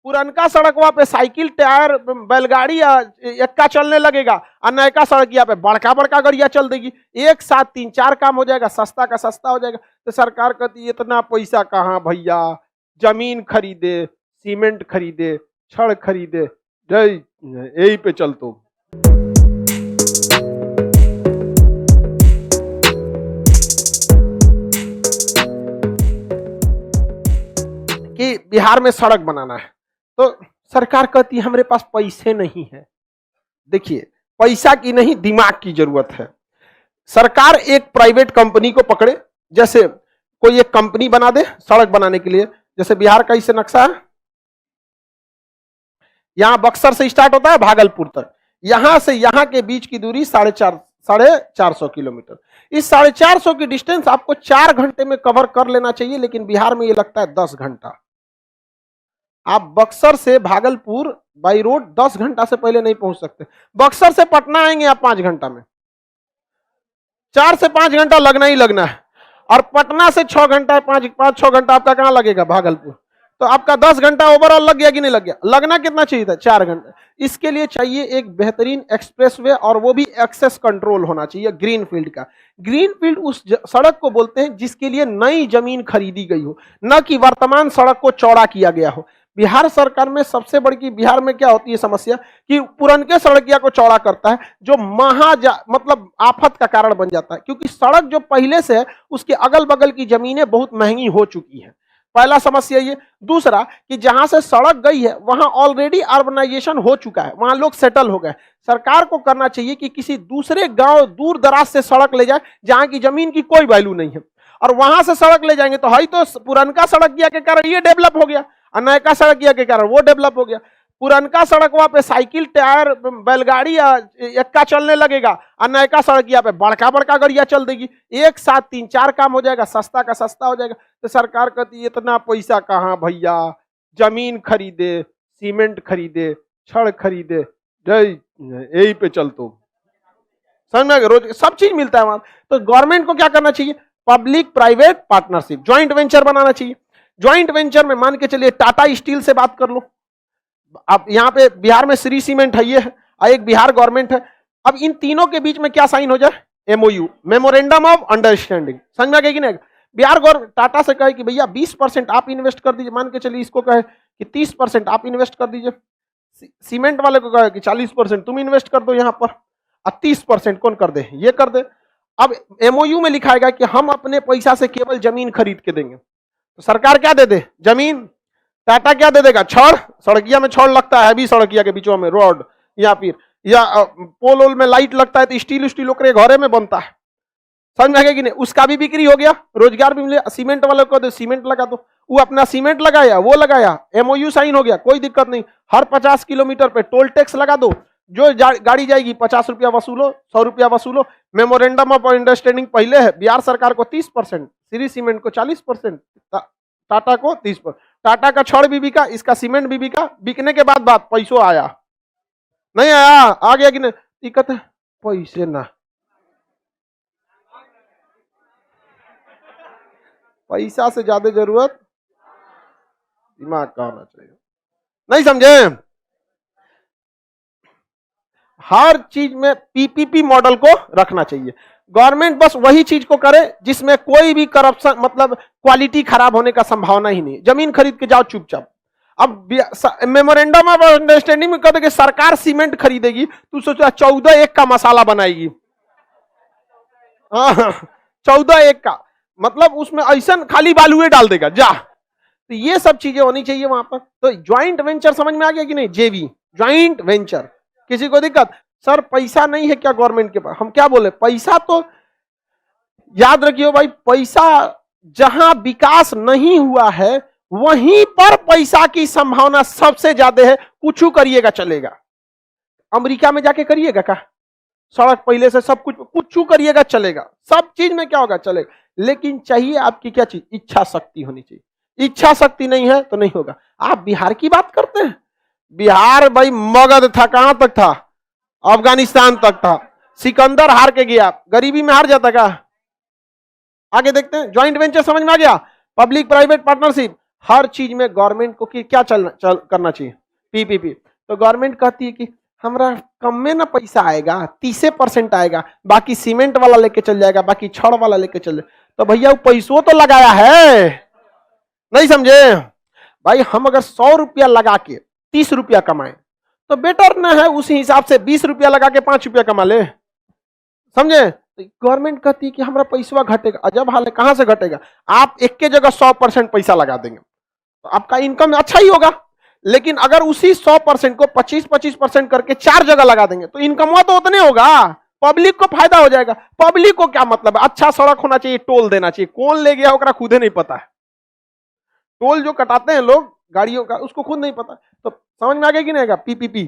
पुरनका सड़कवा पे cycle tyre बैलगाड़ी एक्का चलने लगेगा और नयका सड़किया पे बड़का बड़का गाड़िया चल देगी, एक साथ 3-4 काम हो जाएगा, सस्ता का सस्ता हो जाएगा। तो सरकार कहती है इतना पैसा कहाँ भैया, जमीन खरीदे, सीमेंट खरीदे, छड़ खरीदे, यही पे चल तो। कि बिहार में सड़क बनाना है तो सरकार कहती है हमारे पास पैसे नहीं है। देखिए, पैसा की नहीं दिमाग की जरूरत है। सरकार एक प्राइवेट कंपनी को पकड़े, जैसे कोई एक कंपनी बना दे सड़क बनाने के लिए। जैसे बिहार का इसे नक्शा है, यहां बक्सर से स्टार्ट होता है भागलपुर तक, यहां से यहां के बीच की दूरी 450 किलोमीटर। इस 450 की डिस्टेंस आपको 4 घंटे में कवर कर लेना चाहिए, लेकिन बिहार में ये लगता है 10 घंटा। आप बक्सर से भागलपुर बाई रोड 10 घंटा से पहले नहीं पहुंच सकते। बक्सर से पटना आएंगे आप 5 घंटा में, 4 से 5 घंटा लगना ही लगना है। और पटना से 6 घंटा, 5-6 घंटा आपका कहां लगेगा, भागलपुर। तो आपका 10 घंटा ओवरऑल लग गया कि नहीं लग गया। लगना कितना चाहिए था, 4 घंटे। इसके लिए चाहिए एक बेहतरीन एक्सप्रेसवे, और वो भी एक्सेस कंट्रोल होना चाहिए ग्रीन फील्ड का। ग्रीन फील्ड उस सड़क को बोलते हैं जिसके लिए नई जमीन खरीदी गई हो, न कि वर्तमान सड़क को चौड़ा किया गया हो। बिहार सरकार में सबसे बड़ी बिहार में क्या होती है समस्या कि पुरनके सड़किया को चौड़ा करता है, जो मतलब आफत का कारण बन जाता है, क्योंकि सड़क जो पहले से है उसके अगल बगल की जमीनें बहुत महंगी हो चुकी हैं। पहला समस्या ये। दूसरा कि जहां से सड़क गई है वहां ऑलरेडी अर्बनाइजेशन हो चुका है, वहां लोग सेटल हो गए। सरकार को करना चाहिए कि किसी दूसरे गांव दूर दराज से सड़क ले जाए जहां की जमीन की कोई वैल्यू नहीं है, और वहां से सड़क ले जाएंगे तो है तो पुरनका सड़किया के कारण ये डेवलप हो गया, और नयका सड़किया के कारण वो डेवलप हो गया। पुरनका सड़कवा पे साइकिल टायर बैलगाड़ी एक्का चलने लगेगा, और नयका सड़किया पे बड़का बड़का गाड़िया चल देगी, एक साथ 3-4 काम हो जाएगा, सस्ता का सस्ता हो जाएगा। तो सरकार कहती है इतना पैसा कहाँ भैया, जमीन खरीदे, सीमेंट खरीदे, छड़ खरीदे, यही पे चल तो। समझ में, रोज सब चीज मिलता है वहां। तो गवर्नमेंट को क्या करना चाहिए, public private partnership, joint venture बनाना चाहिए। ज्वाइंट वेंचर में मान के चलिए टाटा स्टील से बात कर लो। अब यहाँ पे बिहार में श्री सीमेंट है, ये है, और एक बिहार गवर्नमेंट है। अब इन तीनों के बीच में क्या साइन हो जाए, एमओयू, मेमोरेंडम ऑफ अंडरस्टैंडिंग। समझ में आ गया कि नहीं। बिहार गवर्नमेंट टाटा से कहे कि भैया 20% आप इन्वेस्ट कर दीजिए, मान के चलिए इसको कहे कि 30% आप इन्वेस्ट कर दीजिए, सीमेंट वाले को कहे कि 40% तुम इन्वेस्ट कर दो यहाँ पर, और 30% कौन कर दे, ये कर दे। अब एमओयू में लिखाएगा कि हम अपने पैसा से केवल जमीन खरीद के देंगे। तो सरकार क्या दे दे, जमीन। टाटा क्या दे देगा, छड़, सड़किया में छड़ लगता है, हैवी सड़किया के बीचों में रोड, या फिर या पोल ओल में लाइट लगता है तो स्टील ओकरे घरे में बनता है। समझ में आ गया कि नहीं, उसका भी बिक्री हो गया, रोजगार भी मिले। सीमेंट वाले को दे सीमेंट लगा दो, वो अपना सीमेंट लगाया, वो लगाया, एमओयू साइन हो गया, कोई दिक्कत नहीं। हर 50 किलोमीटर पे टोल टैक्स लगा दो, जो गाड़ी जाएगी 50 रुपया वसूलो, 100 रुपया वसूलो। मेमोरेंडम ऑफ अंडरस्टैंडिंग पहले है, बिहार सरकार को 30%, श्री सीमेंट को 40%, टाटा को 30%। टाटा का छड़ भी बिका, इसका सीमेंट भी बिका। बिकने के बाद बात पैसों आया नहीं आया, आ गया कि नहीं, दिक्कत है पैसे ना, पैसा से ज्यादा जरूरत दिमाग का होना चाहिए। नहीं समझे, हर चीज में पीपीपी मॉडल को रखना चाहिए। गवर्नमेंट बस वही चीज को करे जिसमें कोई भी करप्शन, मतलब क्वालिटी खराब होने का संभावना ही नहीं। जमीन खरीद के जाओ चुपचाप। अब मेमोरेंडम ऑफ अंडरस्टैंडिंग में कहते कि सरकार सीमेंट खरीदेगी, तू सोचा 14-1 का मसाला बनाएगी। 14-1 का मतलब उसमें ऐसा खाली बालुए डाल देगा जा। तो ये सब चीजें होनी चाहिए वहां पर। तो ज्वाइंट वेंचर समझ में आ गया कि नहीं, जेवी ज्वाइंट वेंचर। किसी को दिक्कत, सर पैसा नहीं है क्या गवर्नमेंट के पास, हम क्या बोले, पैसा तो याद रखियो भाई, पैसा जहां विकास नहीं हुआ है वहीं पर पैसा की संभावना सबसे ज्यादा है। कुछ करिएगा चलेगा, अमेरिका में जाके करिएगा क्या, सड़क पहले से सब कुछ करिएगा चलेगा, सब चीज में क्या होगा चलेगा। लेकिन चाहिए आपकी क्या चीज, इच्छा शक्ति होनी चाहिए। इच्छा शक्ति नहीं है तो नहीं होगा। आप बिहार की बात करते हैं, बिहार भाई मगध था, कहां तक था, अफगानिस्तान तक था। सिकंदर हार के गया, गरीबी में हार जाता क्या। आगे देखते हैं, ज्वाइंट वेंचर समझ में आ गया, पब्लिक प्राइवेट पार्टनरशिप। हर चीज में गवर्नमेंट को क्या करना चाहिए, पीपीपी। तो गवर्नमेंट कहती है कि हमरा कम में ना पैसा आएगा, 30% आएगा, बाकी सीमेंट वाला लेके चल जाएगा, बाकी छड़ वाला लेके चल जाएगा। तो भैया वो पैसों तो लगाया है, नहीं समझे भाई। हम अगर 100 रुपया लगा के 30 रुपया कमाए तो बेटर ना है उसी हिसाब से 20 रुपया लगा के 5 रुपया कमा ले, समझे। तो गवर्नमेंट कहती है कि हमारा पैसा घटेगा। अजब हाल है, कहां से घटेगा? आप एक के जगह 100% पैसा लगा देंगे तो आपका इनकम अच्छा ही होगा, लेकिन अगर उसी 100% को 25-25% करके 4 जगह लगा देंगे तो इनकम तो उतने होगा, पब्लिक को फायदा हो जाएगा। पब्लिक को क्या मतलब है, अच्छा सड़क होना चाहिए, टोल देना चाहिए, कौन ले गया होगा खुद नहीं पता है। टोल जो कटाते हैं लोग गाड़ियों का, उसको खुद नहीं पता। तो समझ में आ गया कि नहीं आएगा, पीपीपी।